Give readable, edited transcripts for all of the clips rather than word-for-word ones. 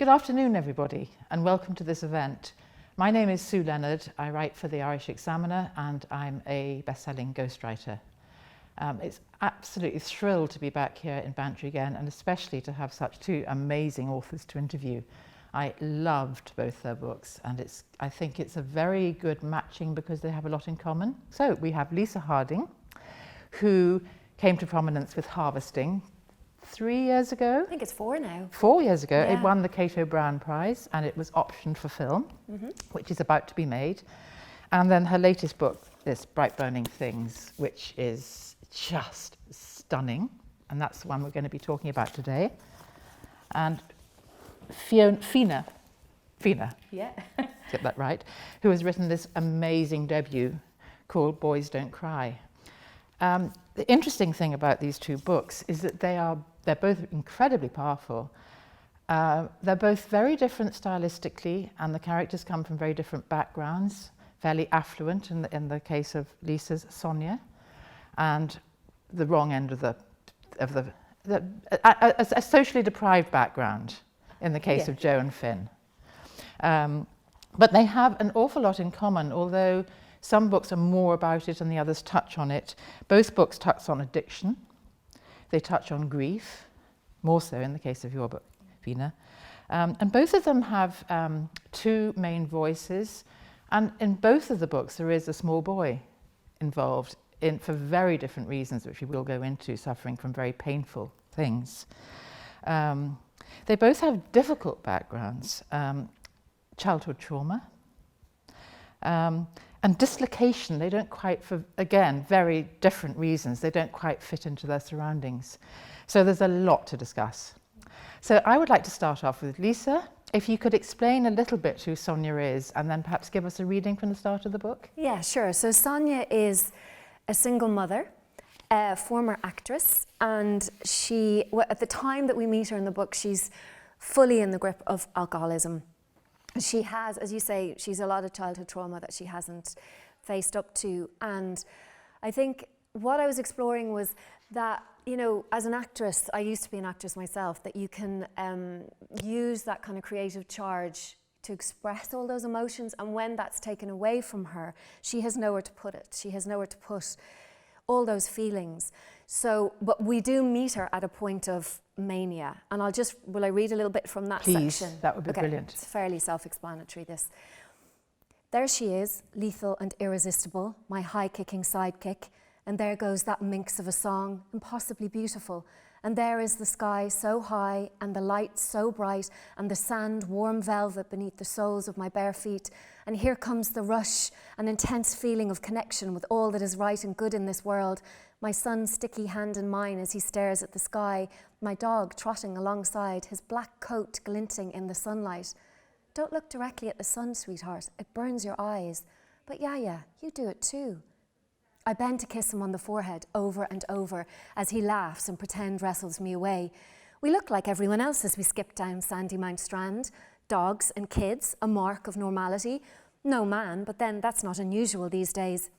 Good afternoon, everybody, and welcome to this event. My name is Sue Leonard. I write for the Irish Examiner, and I'm a best-selling ghostwriter. It's absolutely thrilled to be back here in Bantry again, and especially to have such two amazing authors to interview. I loved both their books, and I think it's a very good matching because they have a lot in common. So we have Lisa Harding, who came to prominence with Harvesting 3 years ago. I think it's 4 now. 4 years ago. Yeah. It won the Cato Brown Prize, and it was optioned for film, which is about to be made. And then her latest book, this Bright Burning Things, which is just stunning, and that's the one we're going to be talking about today. And Fíona, Yeah. get that right, who has written this amazing debut called Boys Don't Cry. The interesting thing about these two books is that they're both incredibly powerful. They're both very different stylistically, and the characters come from very different backgrounds, fairly affluent in the case of Lisa's Sonia, and the wrong end of a socially deprived background in the case of Jo and Finn. But they have an awful lot in common, although some books are more about it and the others touch on it. Both books touch on addiction. They touch on grief, more so in the case of your book, Fíona. And both of them have two main voices. And in both of the books, there is a small boy involved for very different reasons, which we will go into, suffering from very painful things. They both have difficult backgrounds, childhood trauma, and dislocation. They don't quite, for again, very different reasons, they don't quite fit into their surroundings. So there's a lot to discuss. So I would like to start off with Lisa. If you could explain a little bit who Sonia is, and then perhaps give us a reading from the start of the book. Yeah, sure. So Sonia is a single mother, a former actress, and at the time that we meet her in the book, she's fully in the grip of alcoholism. She has, as you say, she's a lot of childhood trauma that she hasn't faced up to. And I think what I was exploring was that, you know, as an actress, I used to be an actress myself, that you can use that kind of creative charge to express all those emotions. And when that's taken away from her, she has nowhere to put it. She has nowhere to put all those feelings. So, but we do meet her at a point of mania. And will I read a little bit from that Please, section? that would be brilliant. It's fairly self-explanatory, this. There she is, lethal and irresistible, my high-kicking sidekick. And there goes that minx of a song, impossibly beautiful. And there is the sky so high, and the light so bright, and the sand warm velvet beneath the soles of my bare feet. And here comes the rush, an intense feeling of connection with all that is right and good in this world. My son's sticky hand in mine as he stares at the sky, my dog trotting alongside, his black coat glinting in the sunlight. Don't look directly at the sun, sweetheart, it burns your eyes. But yeah, you do it too. I bend to kiss him on the forehead over and over as he laughs and pretend wrestles me away. We look like everyone else as we skip down Sandymount Strand. Dogs and kids, a mark of normality. No man, but then that's not unusual these days.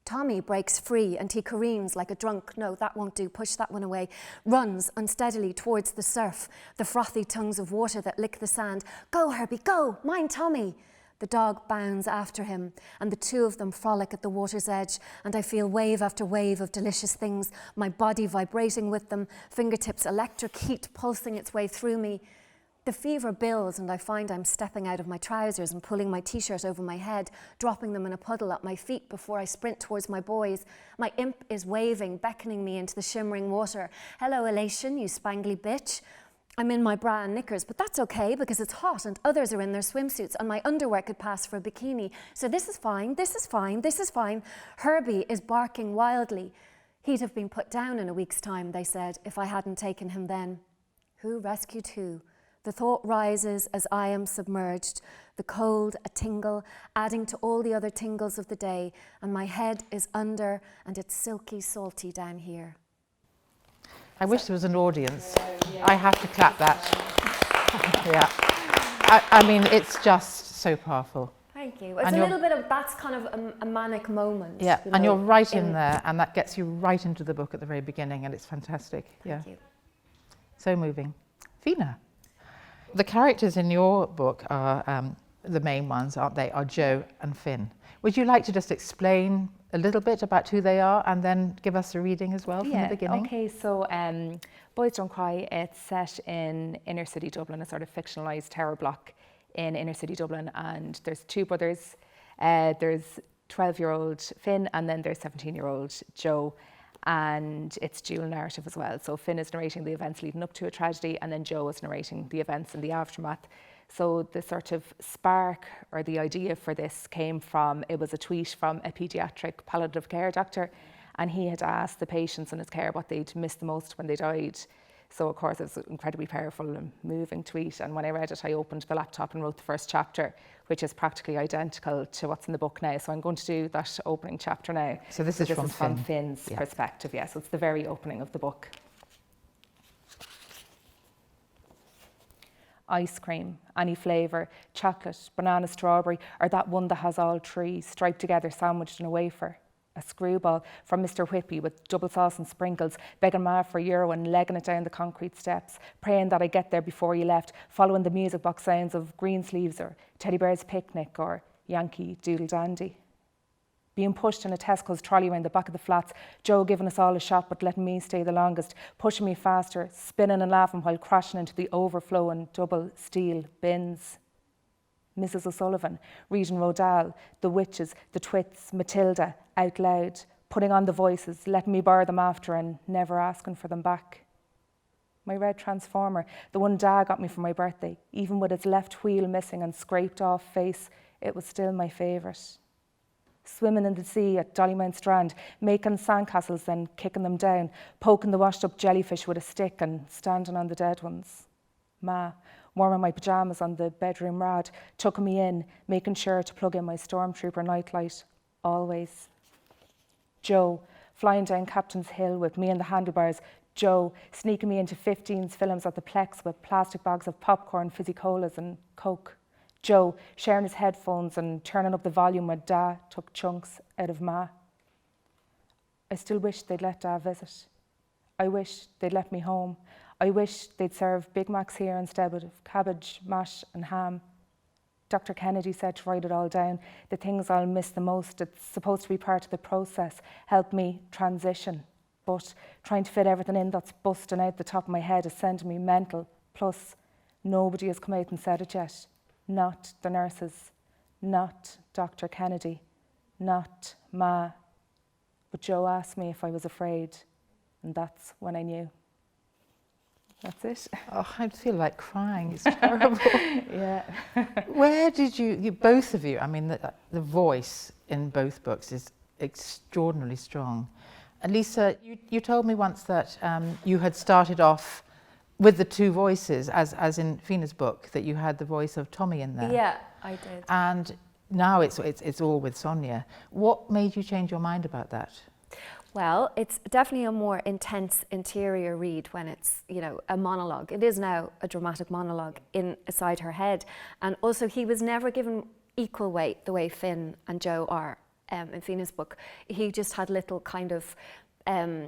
Tommy breaks free and he careens like a drunk. No, that won't do, push that one away. Runs unsteadily towards the surf, the frothy tongues of water that lick the sand. Go, Herbie, go, mind Tommy. The dog bounds after him, and the two of them frolic at the water's edge, and I feel wave after wave of delicious things, my body vibrating with them, fingertips electric heat pulsing its way through me. The fever builds, and I find I'm stepping out of my trousers and pulling my t-shirt over my head, dropping them in a puddle at my feet before I sprint towards my boys. My imp is waving, beckoning me into the shimmering water. Hello, elation, you spangly bitch. I'm in my bra and knickers, but that's okay because it's hot and others are in their swimsuits and my underwear could pass for a bikini. So this is fine, this is fine, this is fine. Herbie is barking wildly. He'd have been put down in a week's time, they said, if I hadn't taken him then. Who rescued who? The thought rises as I am submerged, the cold a tingle, adding to all the other tingles of the day, and my head is under and it's silky salty down here. I wish there was an audience. I have to clap that. Yeah. I mean, it's just so powerful. Thank you. It's a little bit of, that's kind of a manic moment. Yeah, you know, and you're right in there, and that gets you right into the book at the very beginning, and it's fantastic. Thank you. So moving. Fíona. the characters in your book are, the main ones, aren't they, are Jo and Finn. Would you like to just explain a little bit about who they are and then give us a reading as well from the beginning? Okay, so Boys Don't Cry, it's set in inner city Dublin, a sort of fictionalised terror block in inner city Dublin, and there's two brothers. There's 12-year-old Finn and then there's 17-year-old Jo, and it's dual narrative as well. So Finn is narrating the events leading up to a tragedy and then Jo is narrating the events in the aftermath. So the sort of spark or the idea for this came from, it was a tweet from a paediatric palliative care doctor, and he had asked the patients in his care what they'd missed the most when they died. So of course it was an incredibly powerful and moving tweet, and when I read it I opened the laptop and wrote the first chapter, which is practically identical to what's in the book now. So I'm going to do that opening chapter now. So this is from Finn's perspective, yeah. So it's the very opening of the book. Ice cream, any flavour, chocolate, banana, strawberry, or that one that has all three striped together sandwiched in a wafer. A screwball from Mr. Whippy with double sauce and sprinkles, begging Ma for €1 and legging it down the concrete steps, praying that I get there before he left, following the music box sounds of Greensleeves or Teddy Bear's Picnic or Yankee Doodle Dandy. Being pushed in a Tesco's trolley around the back of the flats, Jo giving us all a shot but letting me stay the longest, pushing me faster, spinning and laughing while crashing into the overflowing double steel bins. Mrs. O'Sullivan, reading Rodal, The Witches, The Twits, Matilda, out loud, putting on the voices, letting me borrow them after and never asking for them back. My red Transformer, the one Dad got me for my birthday, even with its left wheel missing and scraped off face, it was still my favourite. Swimming in the sea at Dollymount Strand, making sandcastles then kicking them down, poking the washed up jellyfish with a stick and standing on the dead ones. Ma, warming my pyjamas on the bedroom rod, tucking me in, making sure to plug in my Stormtrooper nightlight, always. Jo, flying down Captain's Hill with me in the handlebars, Jo, sneaking me into 15's films at the Plex with plastic bags of popcorn, fizzy colas and Coke. Jo, sharing his headphones and turning up the volume when Da took chunks out of Ma. I still wish they'd let Da visit. I wish they'd let me home. I wish they'd serve Big Macs here instead of cabbage, mash and ham. Dr. Kennedy said to write it all down, the things I'll miss the most. It's supposed to be part of the process, help me transition. But trying to fit everything in that's busting out the top of my head is sending me mental. Plus, nobody has come out and said it yet. Not the nurses, not Dr. Kennedy, not Ma. But Jo asked me if I was afraid, and that's when I knew. That's it. Oh, I feel like crying. It's terrible. Yeah. Where did you both of you, I mean, the voice in both books is extraordinarily strong. And Lisa, you told me once that you had started off with the two voices, as in Fíona's book, that you had the voice of Tommy in there. Yeah, I did. And now it's all with Sonia. What made you change your mind about that? Well, it's definitely a more intense interior read when it's, you know, a monologue. It is now a dramatic monologue inside her head. And also he was never given equal weight the way Finn and Jo are in Fíona's book. He just had little kind of, I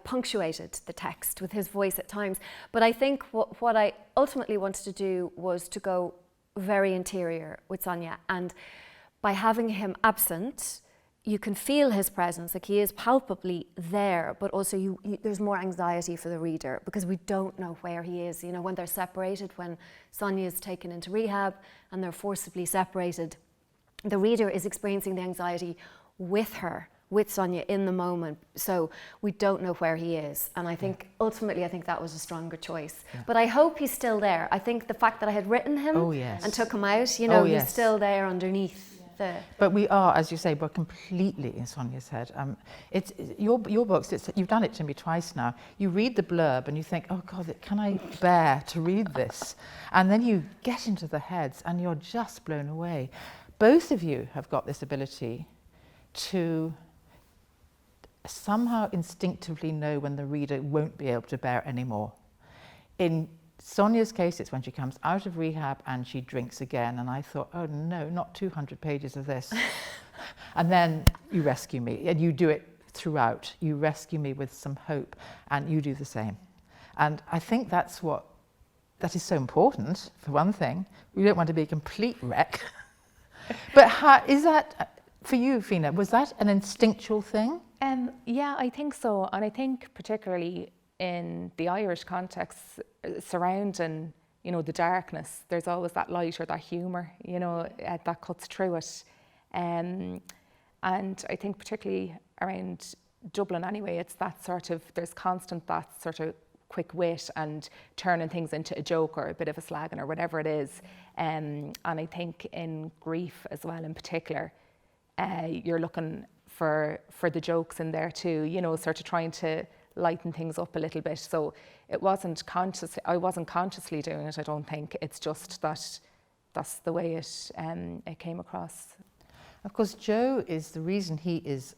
punctuated the text with his voice at times. But I think what I ultimately wanted to do was to go very interior with Sonia. And by having him absent, you can feel his presence, like he is palpably there, but also there's more anxiety for the reader because we don't know where he is. You know, when they're separated, when Sonia is taken into rehab and they're forcibly separated, the reader is experiencing the anxiety with her, with Sonia in the moment. So we don't know where he is. And I think ultimately, I think that was a stronger choice. Yeah. But I hope he's still there. I think the fact that I had written him and took him out, you know, he's still there underneath. But we are, as you say, we're completely in Sonia's head. It's your books. You've done it to me twice now. You read the blurb and you think, "Oh God, can I bear to read this?" And then you get into the heads and you're just blown away. Both of you have got this ability to somehow instinctively know when the reader won't be able to bear anymore. In Sonia's case, it's when she comes out of rehab and she drinks again. And I thought, oh no, not 200 pages of this. And then you rescue me, and you do it throughout. You rescue me with some hope, and you do the same. And I think that's what that is so important, for one thing. We don't want to be a complete wreck. But how, is that, for you, Fíona, was that an instinctual thing? Yeah, I think so. And I think particularly in the Irish context, surrounding, you know, the darkness, there's always that light or that humour, you know, that cuts through it. And I think particularly around Dublin anyway, it's that sort of, there's constant that sort of quick wit and turning things into a joke or a bit of a slagging or whatever it is. And I think in grief as well in particular, you're looking for the jokes in there too, you know, sort of trying to lighten things up a little bit. So it wasn't conscious, I wasn't consciously doing it, I don't think. It's just that that's the way it came across. Of course, Joe is the reason he is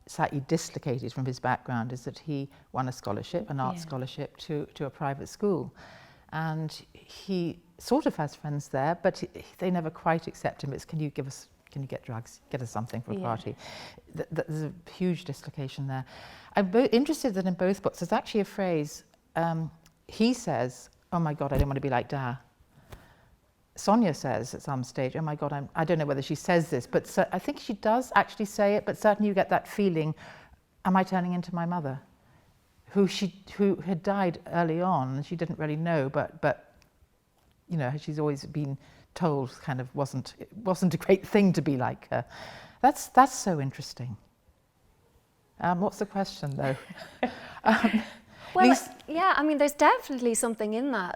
slightly dislocated from his background is that he won a scholarship, an art scholarship to a private school. And he sort of has friends there, but they never quite accept him. It's, can you get drugs, get us something for a party? There's a huge dislocation there. I'm interested that in both books, there's actually a phrase, he says, oh my God, I don't want to be like Da. Sonia says at some stage, oh my God, I don't know whether she says this, but I think she does actually say it, but certainly you get that feeling, am I turning into my mother? Who had died early on, and she didn't really know, but you know, she's always been told kind of it wasn't a great thing to be like her. That's so interesting. What's the question though? Well, yeah, I mean, there's definitely something in that.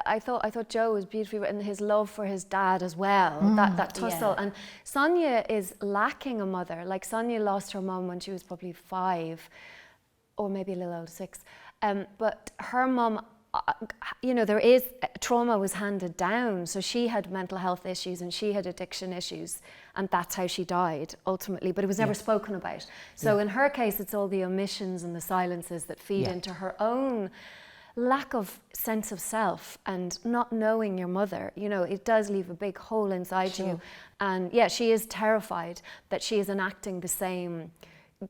I thought Joe was beautifully written, his love for his dad as well, that tussle. And Sonia is lacking a mother. Like, Sonia lost her mum when she was probably 5, or maybe a little older, 6. But her mum, you know, there is trauma was handed down. So she had mental health issues and she had addiction issues, and that's how she died ultimately, but it was never spoken about. So in her case, it's all the omissions and the silences that feed into her own lack of sense of self and not knowing your mother. You know, it does leave a big hole inside you. And yeah, she is terrified that she is enacting the same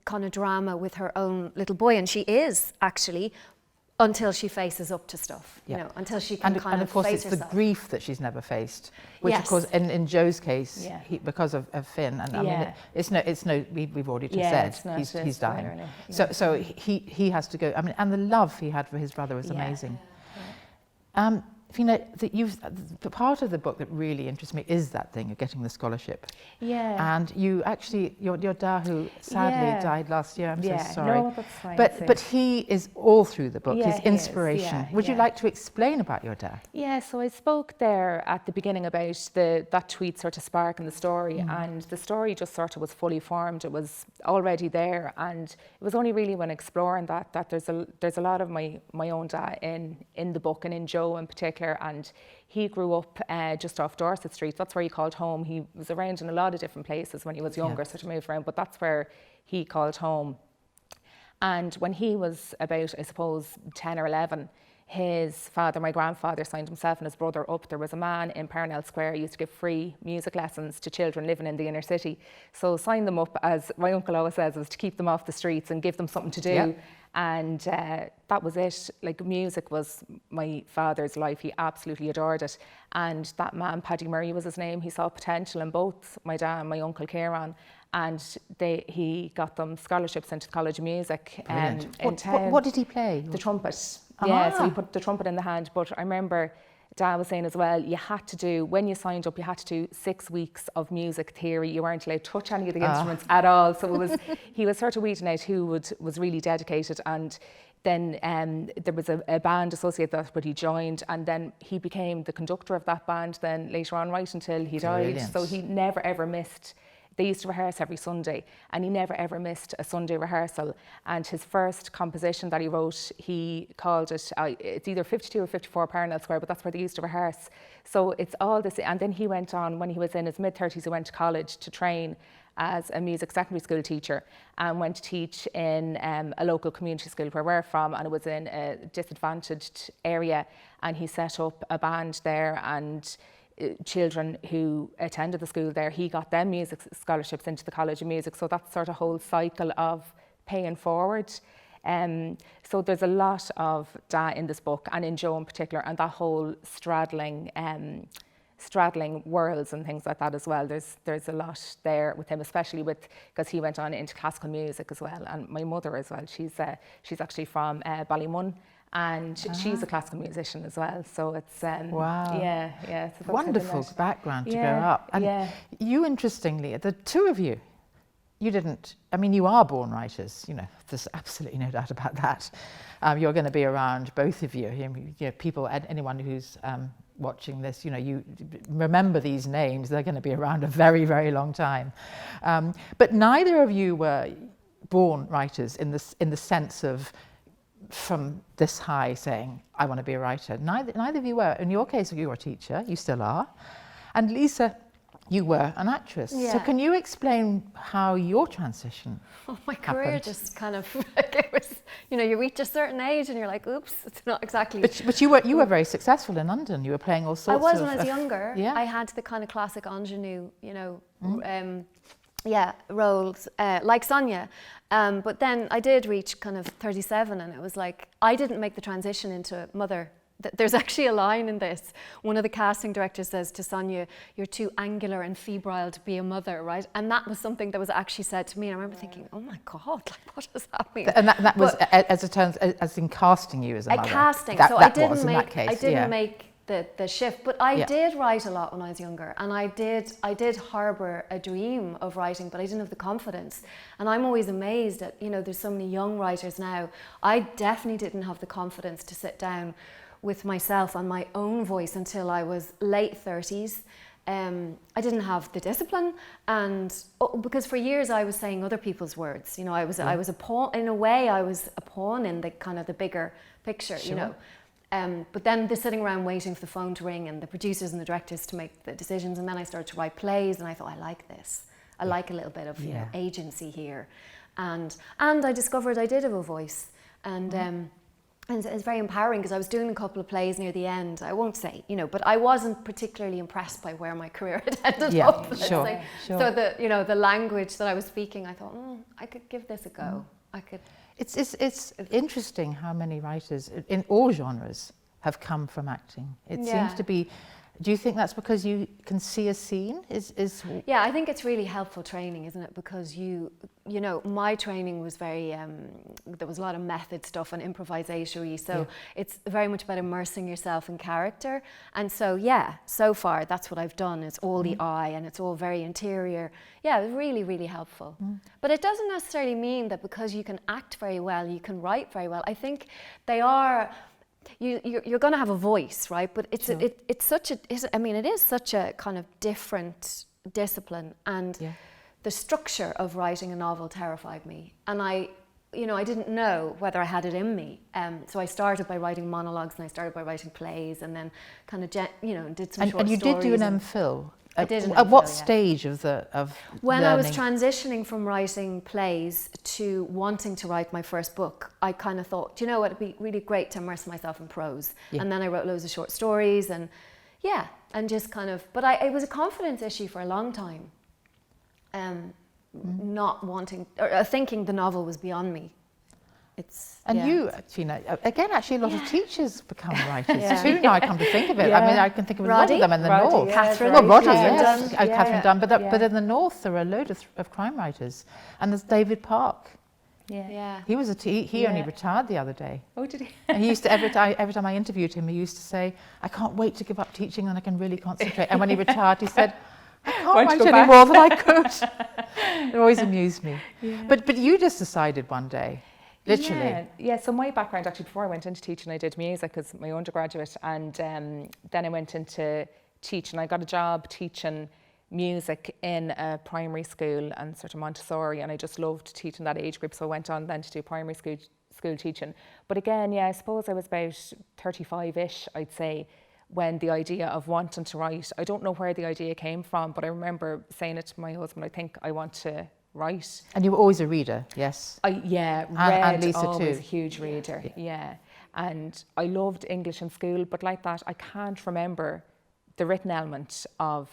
kind of drama with her own little boy, and she is actually, until she faces up to stuff, you know, until she can kind of face herself. And of course, it's the grief that she's never faced, which of course, in Joe's case, because of Finn, and I mean, we've already just said he's dying. So he has to go. I mean, and the love he had for his brother was amazing. Fíona, the part of the book that really interests me is that thing of getting the scholarship. Yeah. And you actually, your dad, who sadly died last year, I'm so sorry. No, that's fine. But he is all through the book, his inspiration. Would you like to explain about your dad? Yeah, so I spoke there at the beginning about that tweet sort of sparking the story, and the story just sort of was fully formed. It was already there, and it was only really when exploring that there's a lot of my own dad in the book, and in Joe in particular. And he grew up just off Dorset Street. That's where he called home. He was around in a lot of different places when he was younger, sort of moved around, but that's where he called home. And when he was about, I suppose, 10 or 11, his father, my grandfather, signed himself and his brother up. There was a man in Parnell Square who used to give free music lessons to children living in the inner city. So sign them up, as my uncle always says, was to keep them off the streets and give them something to do. Yep. And that was it. Like, music was my father's life. He absolutely adored it. And that man, Paddy Murray was his name, he saw potential in both my dad and my uncle Kieran. And he got them scholarships into the College of Music in town. What did he play? The trumpet. Yeah, so he put the trumpet in the hand. But I remember Dad was saying as well, you had to do, when you signed up, you had to do 6 weeks of music theory. You weren't allowed to touch any of the instruments at all. So it was, he was sort of weeding out who was really dedicated. And then there was a band associated with that, but he joined, and then he became the conductor of that band then later on, right until he died. So he never ever missed. They used to rehearse every Sunday, and he never ever missed a Sunday rehearsal. And his first composition that he wrote, he called it, it's either 52 or 54 Parnell Square, but that's where they used to rehearse. So it's all this, and then he went on, when he was in his mid-30s, he went to college to train as a music secondary school teacher, and went to teach in a local community school where we're from, and it was in a disadvantaged area, and he set up a band there, and children who attended the school there, he got them music scholarships into the College of Music. So that sort of whole cycle of paying forward So there's a lot of that in this book, and in Joe in particular, and that whole straddling worlds and things like that as well. There's a lot there with him, especially because he went on into classical music as well, and my mother as well. She's actually from Ballymun, and she's a classical musician as well. So it's wow, yeah. So wonderful background to go up. And you, interestingly, the two of you. You didn't, I mean, you are born writers, you know, there's absolutely no doubt about that. You're going to be around, both of you. You know, people, anyone who's watching this, you know, you remember these names, they're going to be around a very, very long time. But neither of you were born writers in the sense of from this high saying, I want to be a writer. Neither of you were. In your case, you were a teacher, you still are. And Lisa, you were an actress. Yeah. So can you explain how your transition my career happened? just kind of, like, it was, you know, you reach a certain age and you're like, oops, it's not exactly. But you were very successible in London. You were playing all sorts of... I was when I was younger. Yeah. I had the kind of classic ingenue, you know, roles, like Sonia. But then I did reach kind of 37 and it was like, I didn't make the transition into mother. There's actually a line in this. One of the casting directors says to Sonia, you're too angular and febrile to be a mother, right? And that was something that was actually said to me. I remember thinking, oh my God, like, what does that mean? And that was, as in casting you as a mother? Casting. So I didn't make the shift, but I did write a lot when I was younger, and I did harbour a dream of writing, but I didn't have the confidence. And I'm always amazed at, you know, there's so many young writers now. I definitely didn't have the confidence to sit down with myself and my own voice until I was late 30s. I didn't have the discipline, and because for years I was saying other people's words. You know, I was a pawn in a way. I was a pawn in the kind of the bigger picture. Sure. You know, but then the sitting around waiting for the phone to ring and the producers and the directors to make the decisions, and then I started to write plays, and I thought, I like this. I like a little bit of you know, agency here, and I discovered I did have a voice, and it's very empowering because I was doing a couple of plays near the end. I won't say, you know, but I wasn't particularly impressed by where my career had ended up. Sure. So the language that I was speaking, I thought, I could give this a go. I could. It's interesting how many writers in all genres have come from acting. It seems to be. Do you think that's because you can see a scene? Yeah, I think it's really helpful training, isn't it? Because you know, my training was very, there was a lot of method stuff and improvisation-y, so it's very much about immersing yourself in character. And so, so far, that's what I've done. It's all the eye and it's all very interior. Yeah, it was really, really helpful. But it doesn't necessarily mean that because you can act very well, you can write very well. I think they are... You're going to have a voice, right? But it is such a kind of different discipline, and the structure of writing a novel terrified me. And I didn't know whether I had it in me. So I started by writing monologues, and I started by writing plays, and then kind of did some short stories. And you did do an MPhil. I did. At what stage of when learning? I was transitioning from writing plays to wanting to write my first book, I kind of thought, you know what, it'd be really great to immerse myself in prose. And then I wrote loads of short stories, and just kind of. But it was a confidence issue for a long time. Not wanting or thinking the novel was beyond me. You, Fíona, again, actually a lot of teachers become writers too, now I come to think of it. I mean, I can think of a lot of them in the north. Catherine. Catherine Dunn, but in the north there are a load of crime writers. And there's David Park. He was he only retired the other day. Oh, did he? And he used to, every time I interviewed him, he used to say, I can't wait to give up teaching and I can really concentrate. And when he retired, he said, I can't write any more than I could. It always amused me. But you just decided one day, literally. Yeah, so my background, actually, before I went into teaching, I did music as my undergraduate, and then I went into teaching. I got a job teaching music in a primary school and sort of Montessori, and I just loved teaching that age group, so I went on then to do primary school teaching. But again, I suppose I was about 35-ish, I'd say, when the idea of wanting to write, I don't know where the idea came from, but I remember saying it to my husband, I think I want to write. And you were always a reader, yes? And Lisa always too. A huge reader, And I loved English in school, but like that, I can't remember the written element of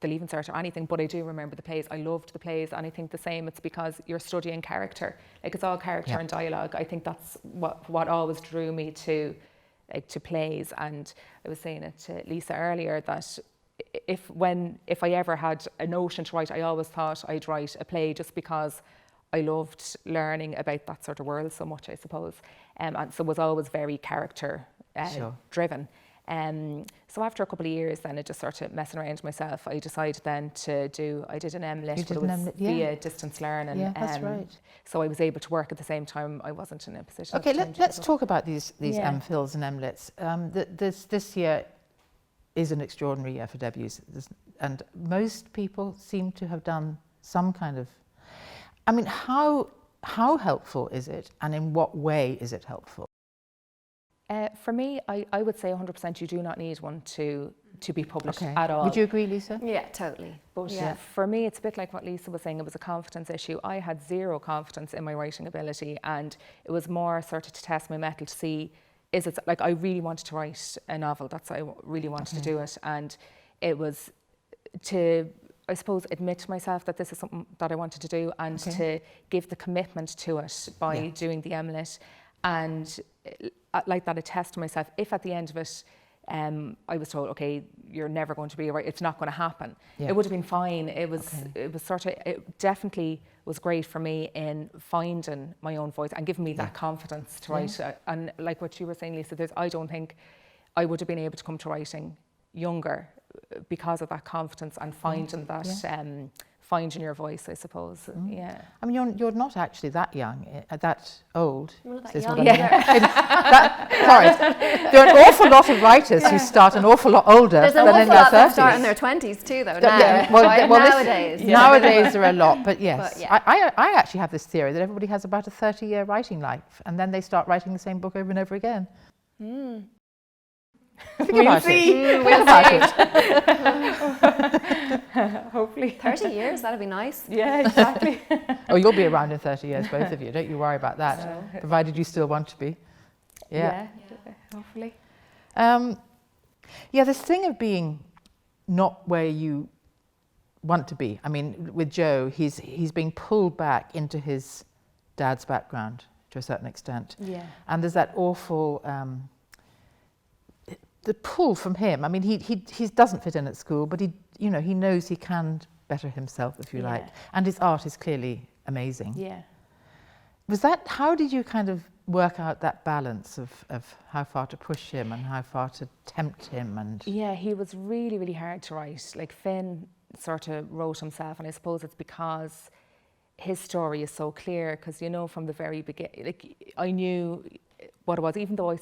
the Leaving Cert or anything, but I do remember the plays. I loved the plays, and I think the same, it's because you're studying character. Like, it's all character and dialogue. I think that's what always drew me to plays. And I was saying it to Lisa earlier that if I ever had a notion to write, I always thought I'd write a play, just because I loved learning about that sort of world so much, I suppose. And so was always very character driven. So after a couple of years then, I just started messing around myself. I decided then I did an MLitt, but it was via distance learning. Yeah, that's right. So I was able to work at the same time. I wasn't in a position. Okay, let's talk about these MPhils and MLitts. This year is an extraordinary year for debuts, and most people seem to have done some kind of. I mean, how helpful is it, and in what way is it helpful? For me, I would say 100% you do not need one to be published at all. Would you agree, Lisa? Yeah, totally. But for me, it's a bit like what Lisa was saying. It was a confidence issue. I had zero confidence in my writing ability, and it was more sort of to test my mettle to see, is it, like, I really wanted to write a novel. That's why I really wanted to do it. And it was to, I suppose, admit to myself that this is something that I wanted to do, and to give the commitment to it by doing the MLitt. And like that, I test to myself, if at the end of it, I was told, okay, you're never going to be right, it's not going to happen. It would have been fine. It was sort of, it definitely was great for me in finding my own voice and giving me that confidence to write. And like what you were saying, Lisa, I don't think I would have been able to come to writing younger because of that confidence and finding that, finding your voice, I suppose. I mean, you're not actually that young, that old. Well, that is young. what I mean. Sorry, there are an awful lot of writers who start an awful lot older There's than an in awful their lot 30s. that start in their 20s too, though, now. Nowadays. Nowadays there are a lot, but yes. But yeah. I actually have this theory that everybody has about a 30-year writing life, and then they start writing the same book over and over again. Think about it. We'll Hopefully. 30 years, that'd be nice. Yeah, exactly. Oh, you'll be around in 30 years, both of you. Don't you worry about that, provided you still want to be. Hopefully. This thing of being not where you want to be. I mean, with Joe, he's being pulled back into his dad's background to a certain extent. Yeah. And there's that awful the pull from him. I mean, he doesn't fit in at school, but he knows he can better himself, if you like. And his art is clearly amazing. Yeah. How did you kind of work out that balance of how far to push him and how far to tempt him? And yeah, he was really, really hard to write. Like, Finn sort of wrote himself, and I suppose it's because his story is so clear, because, from the very beginning, like, I knew what it was, even though I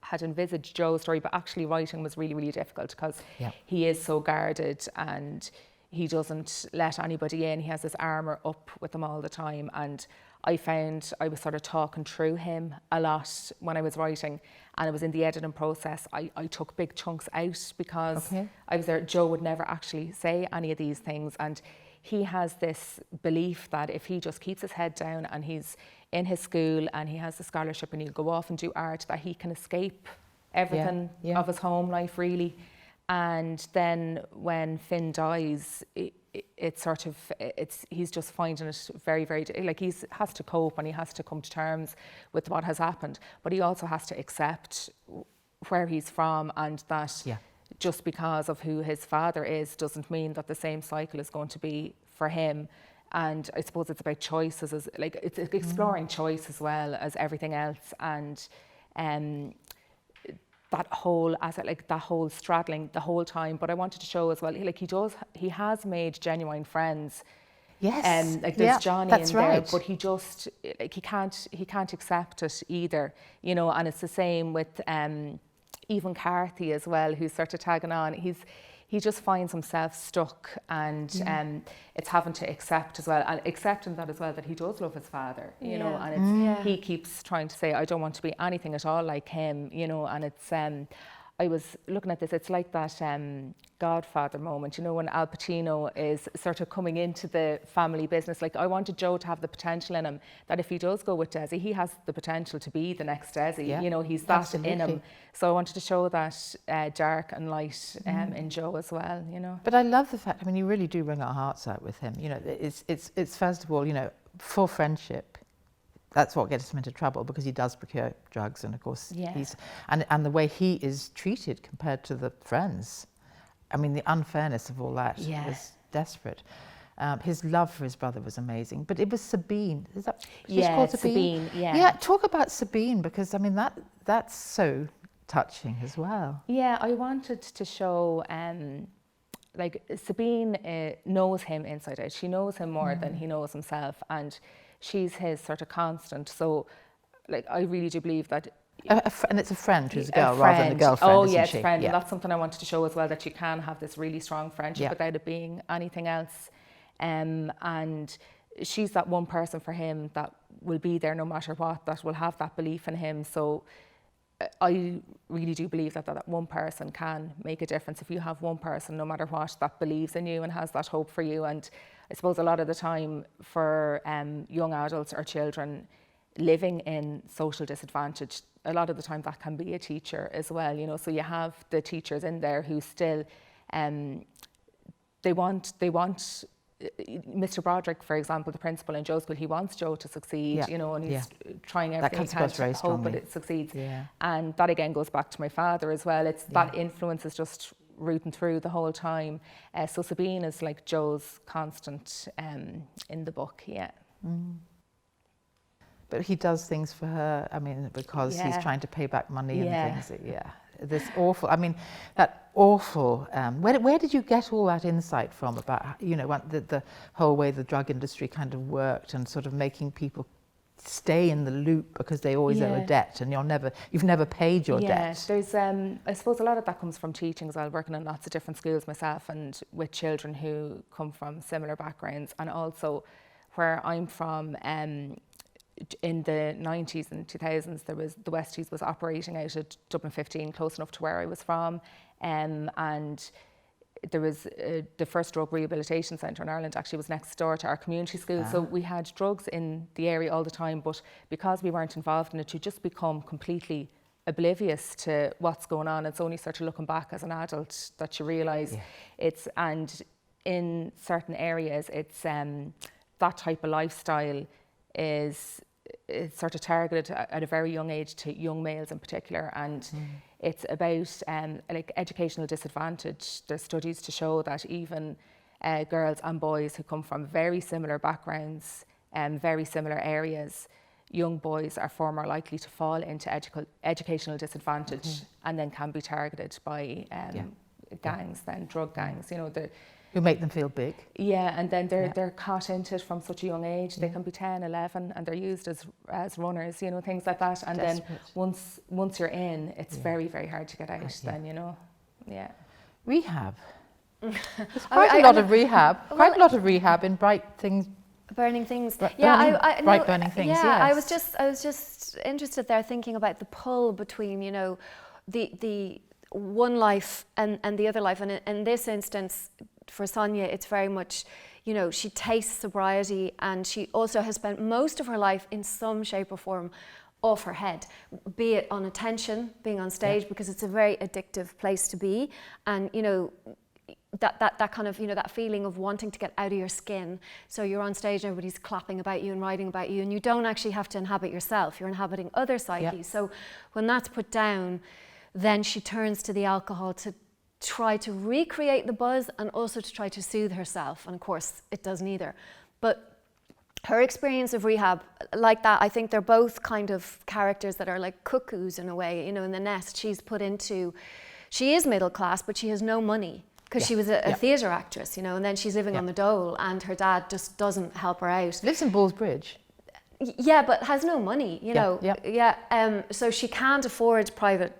had envisaged Joe's story, but actually writing was really, really difficult, because he is so guarded and he doesn't let anybody in. He has this armour up with him all the time, and I found I was sort of talking through him a lot when I was writing, and it was in the editing process. I took big chunks out because I was there. Joe would never actually say any of these things, and he has this belief that if he just keeps his head down and he's in his school and he has the scholarship and he'll go off and do art, that he can escape everything of his home life, really. And then when Finn dies, he's just finding it very, very, like, he has to cope and he has to come to terms with what has happened, but he also has to accept where he's from, and that just because of who his father is doesn't mean that the same cycle is going to be for him. And I suppose it's about choices, it's exploring choice as well as everything else, and that whole straddling the whole time. But I wanted to show as well, he has made genuine friends. Yes. There's Johnny in there, right. but he just he can't accept it either, and it's the same with even Carthy as well, who's sort of tagging on. He just finds himself stuck, and it's having to accept as well, and accepting that as well, that he does love his father, and he keeps trying to say, I don't want to be anything at all like him, and it's I was looking at this, it's like that Godfather moment, you know, when Al Pacino is sort of coming into the family business. Like, I wanted Joe to have the potential in him, that if he does go with Desi, he has the potential to be the next Desi. Yeah, you know, he's that absolutely. in him. So I wanted to show that dark and light in Joe as well, you know. But I love the fact, I mean, you really do wring our hearts out with him. You know, it's first of all, you know, for friendship. That's what gets him into trouble, because he does procure drugs, and of course he's and the way he is treated compared to the friends. I mean, the unfairness of all that is desperate. His love for his brother was amazing, but it was Sabine. Is that she's called Sabine? Yeah, talk about Sabine, because I mean that's so touching as well. Yeah, I wanted to show like Sabine knows him inside out. She knows him more than he knows himself, and she's his sort of constant. So, like, I really do believe that. And it's a friend who's a girl rather than a girlfriend. Oh, isn't yes, she? friend. Yeah. And that's something I wanted to show as well, that you can have this really strong friendship without it being anything else. And she's that one person for him that will be there no matter what, that will have that belief in him. So I really do believe that that one person can make a difference. If you have one person, no matter what, that believes in you and has that hope for you. And I suppose a lot of the time for young adults or children living in social disadvantage, a lot of the time that can be a teacher as well, you know. So you have the teachers in there who still, they want Mr. Broderick, for example, the principal in Joe's school, he wants Joe to succeed, you know, and he's trying everything he can to hope that it succeeds. And that again goes back to my father as well. It's that influence is just rooting through the whole time. So Sabine is like Joe's constant in the book, But he does things for her, I mean, because he's trying to pay back money and things. This awful, I mean, that awful, where did you get all that insight from about, you know, the whole way the drug industry kind of worked, and sort of making people stay in the loop because they always owe a debt, and you've never paid your debt. There's, I suppose a lot of that comes from teaching as well, working in lots of different schools myself, and with children who come from similar backgrounds, and also where I'm from, in the 90s and 2000s, the Westies was operating out at Dublin 15, close enough to where I was from, and there was the first drug rehabilitation centre in Ireland actually was next door to our community school. So we had drugs in the area all the time, but because we weren't involved in it, you just become completely oblivious to what's going on. It's only sort of looking back as an adult that you realise it's, and in certain areas, it's that type of lifestyle is sort of targeted at a very young age to young males in particular, and it's about like educational disadvantage. There's studies to show that even girls and boys who come from very similar backgrounds and very similar areas, young boys are far more likely to fall into educational disadvantage and then can be targeted by gangs, then drug gangs, you know, Who make them feel big. and then they're caught into it from such a young age. They can be 10, 11, and they're used as runners, you know, things like that. And then once you're in, it's very, very hard to get out then, you know. Rehab. There's quite a lot of rehab. Quite a lot of rehab in Bright Things. Burning Things. Burning Things, yes. I was just interested there, thinking about the pull between, you know, the one life and the other life. And in this instance, for Sonia, it's very much, you know, she tastes sobriety, and she also has spent most of her life in some shape or form off her head, be it on attention, being on stage, because it's a very addictive place to be. And, you know, that kind of, you know, that feeling of wanting to get out of your skin. So you're on stage and everybody's clapping about you and writing about you, and you don't actually have to inhabit yourself, you're inhabiting other psyches. So when that's put down, then she turns to the alcohol to try to recreate the buzz and also to try to soothe herself. And of course, it does neither. But her experience of rehab, like that, I think they're both kind of characters that are like cuckoos in a way, you know, in the nest. She's put into, she is middle class, but she has no money because she was a theatre actress, you know, and then she's living on the dole, and her dad just doesn't help her out. Lives in Ballsbridge. Yeah, but has no money, you know. So she can't afford private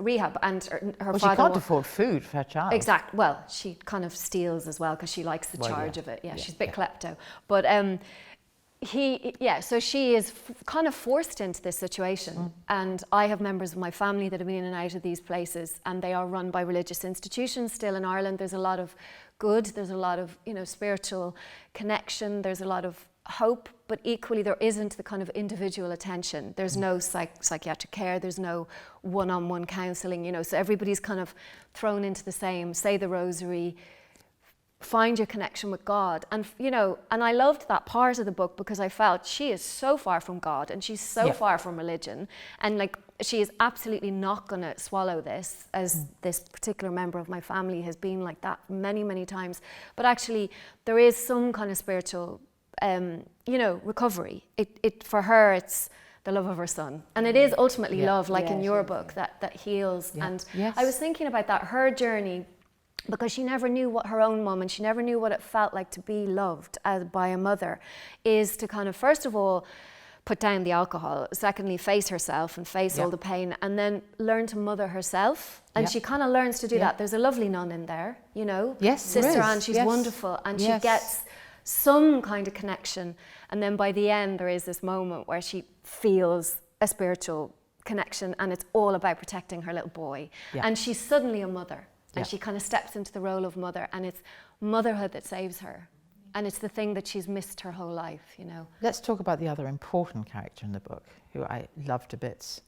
rehab, and her father. She can't afford food for her child. Exactly. Well, she kind of steals as well because she likes the charge of it. She's a bit klepto. But So she is kind of forced into this situation, and I have members of my family that have been in and out of these places, and they are run by religious institutions still in Ireland. There's a lot of good, there's a lot of, spiritual connection, there's a lot of hope, but equally there isn't the kind of individual attention. There's no psychiatric care, there's no one-on-one counselling, so everybody's kind of thrown into the same, say the rosary, find your connection with God. And, and I loved that part of the book because I felt she is so far from God and she's so far from religion. And like, she is absolutely not going to swallow this, as this particular member of my family has been like that many, many times. But actually, there is some kind of spiritual, recovery. For her, it's the love of her son. And it is ultimately love, like in your book, that heals. Yeah. And I was thinking about that, her journey, because she never knew what her own mum, and she never knew what it felt like to be loved by a mother, is to kind of, first of all, put down the alcohol, secondly, face herself and face all the pain, and then learn to mother herself. And she kind of learns to do that. There's a lovely nun in there, Yes, Sister Anne, she's wonderful, and she gets some kind of connection. And then by the end, there is this moment where she feels a spiritual connection, and it's all about protecting her little boy. And she's suddenly a mother. And she kind of steps into the role of mother, and it's motherhood that saves her. And it's the thing that she's missed her whole life, Let's talk about the other important character in the book, who I love to bits,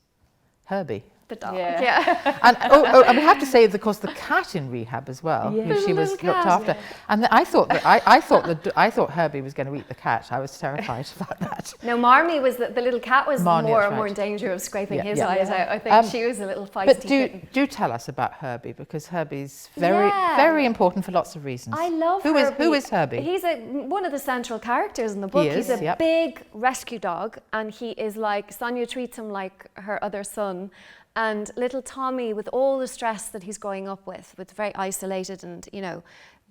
Herbie. The dog. And and we have to say, of course, the cat in rehab as well, who she was looked after. And I thought that I thought Herbie was going to eat the cat. I was terrified about that. No, Marmee was the little cat was more in danger of scraping his eyes out. I think she was a little feisty. But do tell us about Herbie, because Herbie's very important for lots of reasons. I love Herbie. Who is Herbie? He's one of the central characters in the book. He's a big rescue dog, and he is like, Sonia treats him like her other son. And little Tommy, with all the stress that he's growing up with very isolated and,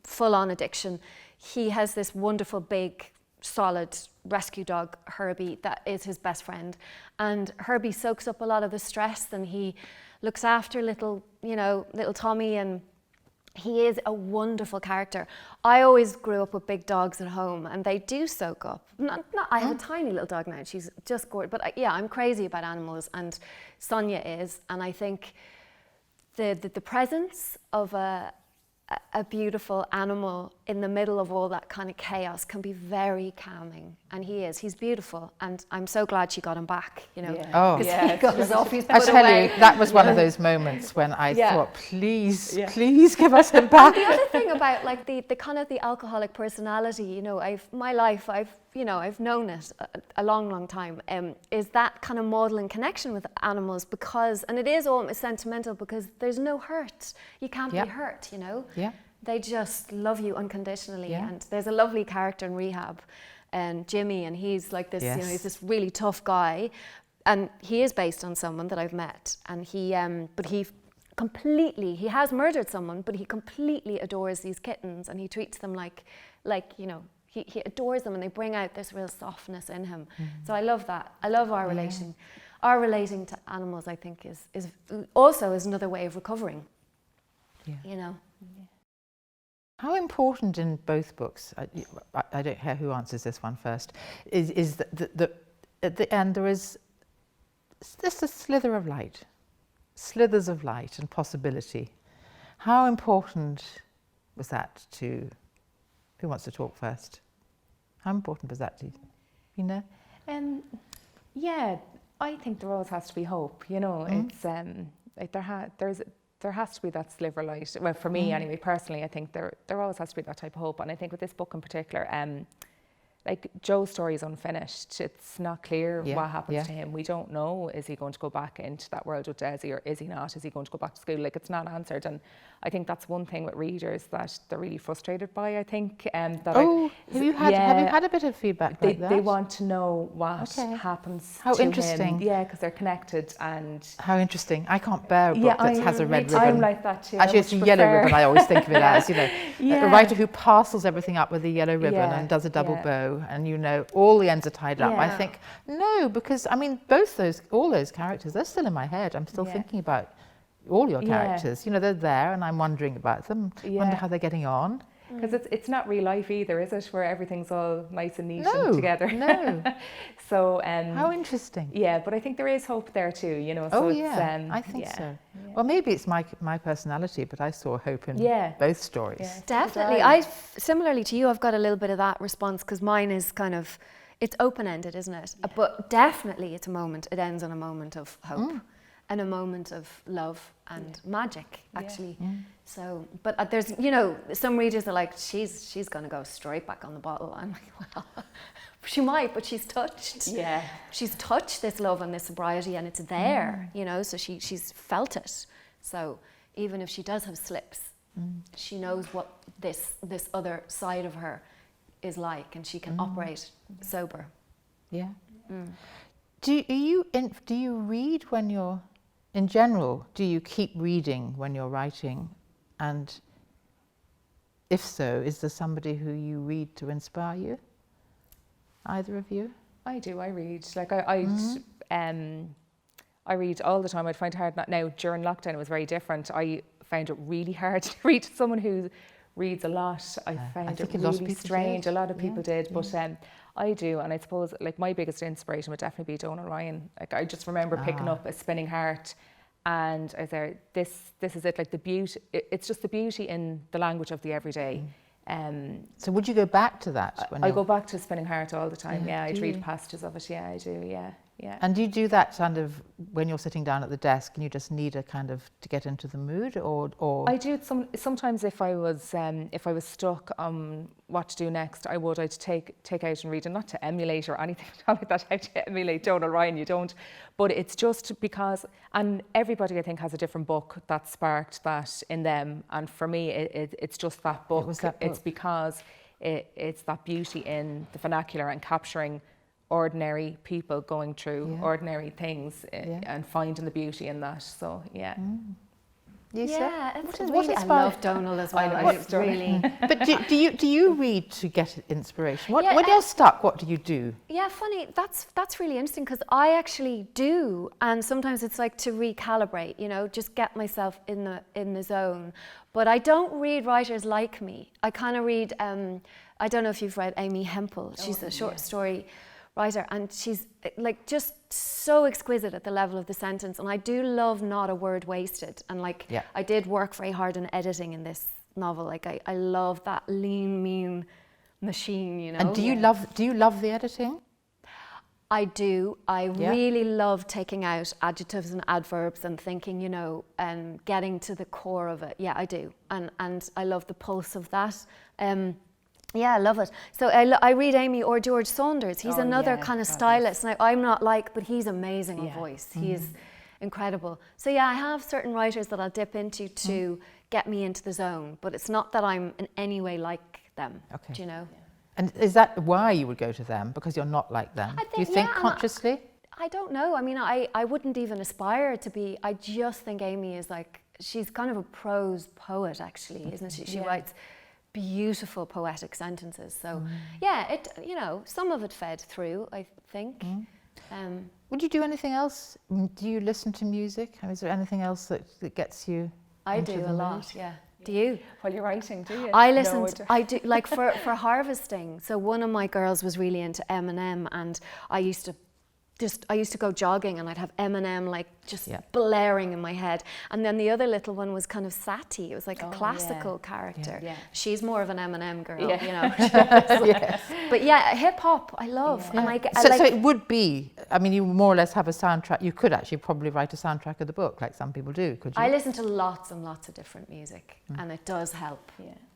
full-on addiction, he has this wonderful, big, solid rescue dog, Herbie, that is his best friend. And Herbie soaks up a lot of the stress, and he looks after little Tommy, and he is a wonderful character. I always grew up with big dogs at home, and they do soak up. I have a tiny little dog now, she's just gorgeous. But I'm crazy about animals, and Sonia is. And I think the presence of a beautiful animal in the middle of all that kind of chaos can be very calming. And he's beautiful. And I'm so glad she got him back, because he goes off, he's put I tell away. you, that was one of those moments when I thought, please give us him back. And the other thing about like the kind of the alcoholic personality, I've known it a long, long time, is that kind of modelling connection with animals, because, and it is almost sentimental, because there's no hurt. You can't be hurt, Yeah. They just love you unconditionally. And there's a lovely character in rehab, and Jimmy, and he's like this, he's this really tough guy, and he is based on someone that I've met, and he has murdered someone, but he completely adores these kittens, and he treats them like he adores them, and they bring out this real softness in him. So I love that. I love our relation. Our relating to animals, I think, is also another way of recovering. How important in both books, I don't care who answers this one first, is that at the end there is just a slither of light, slithers of light and possibility. How important was that to, who wants to talk first? How important was that to you? I think there always has to be hope. It's like there has to be that sliver light. Well, for me anyway, personally, I think there always has to be that type of hope. And I think with this book in particular, like Joe's story is unfinished. It's not clear what happens to him. We don't know. Is he going to go back into that world with Desi, or is he not? Is he going to go back to school? Like, it's not answered. And I think that's one thing with readers that they're really frustrated by, I think. Have you had a bit of feedback like that? They want to know what happens How to interesting. him. Yeah, because they're connected. And how interesting. I can't bear a book that has a red ribbon. I'm like that too. Actually, it's a yellow ribbon, I always think of it as, a writer who parcels everything up with a yellow ribbon and does a double bow, and all the ends are tied up. I think, no, because all those characters, they're still in my head. I'm still thinking about all your characters. They're there, and I'm wondering about them. Wonder how they're getting on. Because it's not real life either, is it? Where everything's all nice and neat and No, together. no. So How interesting. yeah, but I think there is hope there too, you know. Oh So yeah, it's, I think yeah. so. Well, maybe it's my personality, but I saw hope in both stories. Yeah. Definitely. Similarly to you, I've got a little bit of that response because mine is kind of, it's open-ended, isn't it? Yeah. But definitely it's a moment, it ends on a moment of hope and a moment of love and magic, actually. So, but there's, you know, some readers are like, she's going to go straight back on the bottle. I'm like, well, she might, but she's touched. Yeah. She's touched this love and this sobriety and it's there, you know, so she's felt it. So even if she does have slips, she knows what this other side of her is like, and she can operate sober. Yeah. Do you read when you're, in general, do you keep reading when you're writing? And if so, is there somebody who you read to inspire you? Either of you? I do. I read. Like I read all the time. I'd find it hard now. During lockdown, it was very different. I found it really hard to read to someone who reads a lot. I found it really strange. A lot of people did, but I do. And I suppose like my biggest inspiration would definitely be Donal Ryan. Like I just remember picking up A Spinning Heart, and I was there. This is it. Like the beauty. It's just the beauty in the language of the everyday. So would you go back to that? I go back to Spinning Heart all the time. Yeah, I'd read passages of it. Yeah, I do. Yeah. And do you do that kind of when you're sitting down at the desk and you just need a kind of to get into the mood, or? I do it sometimes if I was stuck on what to do next, I'd take out and read, and not to emulate or anything like that. How to emulate Donal Ryan? You don't. But it's just because, and everybody I think has a different book that sparked that in them, and for me it's just that book. It's because it's that beauty in the vernacular and capturing ordinary people going through ordinary things and finding the beauty in that. So yeah. It's really, I love Donal as well. It's really. But do you read to get inspiration? When you're stuck, what do you do? Yeah, funny. That's really interesting because I actually do, and sometimes it's like to recalibrate. You know, just get myself in the zone. But I don't read writers like me. I kind of read. I don't know if you've read Amy Hempel. She's a short story writer, and she's like just so exquisite at the level of the sentence, and I do love not a word wasted, and like I did work very hard on editing in this novel. Like I love that lean, mean machine, you know. And do you love the editing? I do. I really love taking out adjectives and adverbs and thinking, you know, and getting to the core of it. Yeah, I do, and I love the pulse of that. Yeah, I love it. So I read Amy or George Saunders. He's another kind of stylist. Now, I'm not but he's amazing on voice. He is incredible. So yeah, I have certain writers that I'll dip into to get me into the zone, but it's not that I'm in any way like them. Okay. Do you know? And is that why you would go to them? Because you're not like them? Do you think consciously? I don't know. I mean, I wouldn't even aspire to be. I just think Amy is like, she's kind of a prose poet actually, isn't she? She writes beautiful poetic sentences. So yeah, it, you know, some of it fed through, I think. Would you do anything else? Do you listen to music? Is there anything else that gets you? I do a lot, yeah. Do you? While you're writing, do you? I listen. I do, like for harvesting. So one of my girls was really into Eminem, and I used to go jogging and I'd have Eminem like just blaring in my head. And then the other little one was kind of Sati. It was like a classical character. Yeah. She's more of an Eminem girl, you know. But yeah, hip hop I love. And so it would be, I mean, you more or less have a soundtrack. You could actually probably write a soundtrack of the book like some people do, could you? I listen to lots and lots of different music and it does help.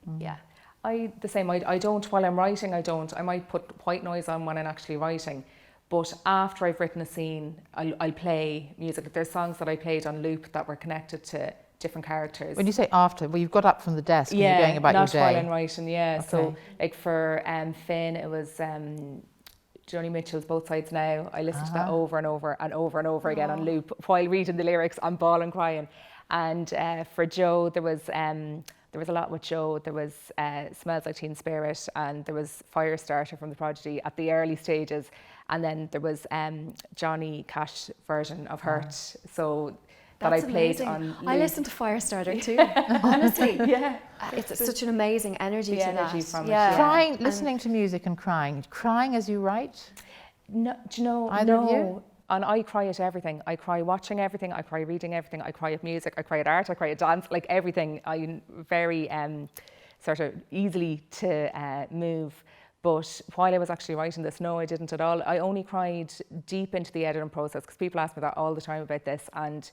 Yeah. The same. I don't, while I'm writing, I might put white noise on when I'm actually writing. But after I've written a scene, I'll play music. There's songs that I played on loop that were connected to different characters. When you say after, well, you've got up from the desk and you're going about your day. Not while I'm writing, Okay. So like for Finn, it was Joni Mitchell's Both Sides Now. I listened to that over and over and over and over again on loop while reading the lyrics. I'm bawling crying. And for Joe, there was a lot with Joe. There was Smells Like Teen Spirit, and there was Firestarter from The Prodigy at the early stages. And then there was Johnny Cash version of Hurt. So that I That's played amazing. on I loop. listened to Firestarter too, honestly. Yeah. It's such an amazing energy The to energy that. from it, yeah. yeah. Crying, listening to music and crying as you write? No, do you know, Either of you? And I cry at everything. I cry watching everything, I cry reading everything, I cry at music, I cry at art, I cry at dance, like everything. I'm very sort of easily to move. But while I was actually writing this, no, I didn't at all. I only cried deep into the editing process, because people ask me that all the time about this, and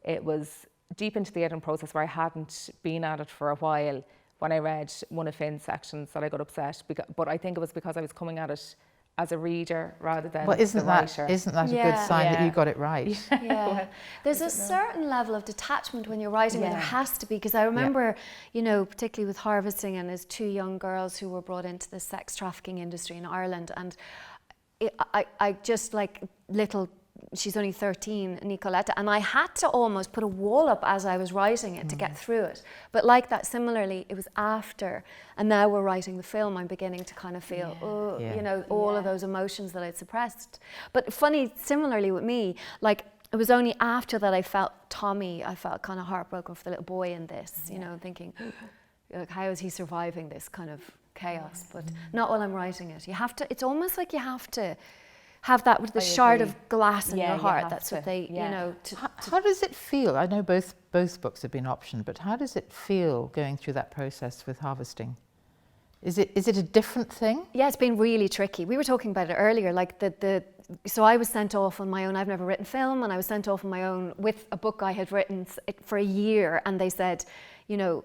it was deep into the editing process where I hadn't been at it for a while when I read one of Finn's sections that I got upset. But I think it was because I was coming at it as a reader rather than Well, the isn't writer. that a good Yeah. sign that Yeah. you got it right? Yeah, there's a certain level of detachment when you're writing, and there Yeah. has to be, because I remember, you know, particularly with Harvesting and his two young girls who were brought into the sex trafficking industry in Ireland, and I just like little, she's only 13, Nicoletta, and I had to almost put a wall up as I was writing it to get through it. But like that, similarly, it was after, and now we're writing the film, I'm beginning to kind of feel, Yeah. you know, all of those emotions that I'd suppressed. But funny, similarly with me, like it was only after that I felt Tommy, I felt kind of heartbroken for the little boy in this, you know, thinking, like, how is he surviving this kind of chaos? But not while I'm writing it. You have to, it's almost like you have to have that with the I shard agree. of glass in Yeah, your you heart. have That's to, what they, yeah. you know. How does it feel? I know both books have been optioned, but how does it feel going through that process with Harvesting? Is it a different thing? Yeah, it's been really tricky. We were talking about it earlier, like so I was sent off on my own. I've never written film, and I was sent off on my own with a book I had written for a year, and they said, you know,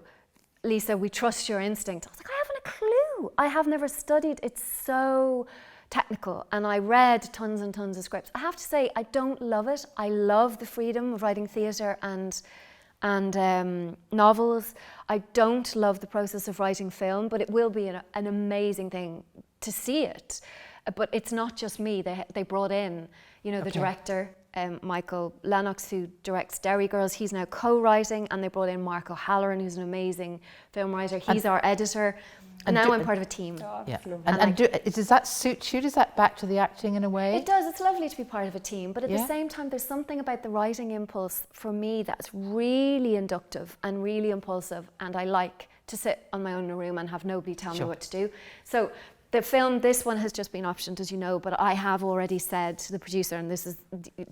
Lisa, we trust your instinct. I was like, I haven't a clue. I have never studied. It's so technical, and I read tons and tons of scripts. I have to say, I don't love it. I love the freedom of writing theatre and novels. I don't love the process of writing film, but it will be an amazing thing to see it. But it's not just me. They brought in, you know, the director, Michael Lennox, who directs Derry Girls. He's now co-writing, and they brought in Mark O'Halloran, who's an amazing film writer. He's our editor, and now I'm part of a team. Yeah. And does that suit you? Does that back to the acting in a way? It does. It's lovely to be part of a team, but at Yeah. the same time, there's something about the writing impulse for me that's really inductive and really impulsive, and I like to sit on my own in a room and have nobody tell me what to do. So the film, this one has just been optioned, as you know, but I have already said to the producer, and this is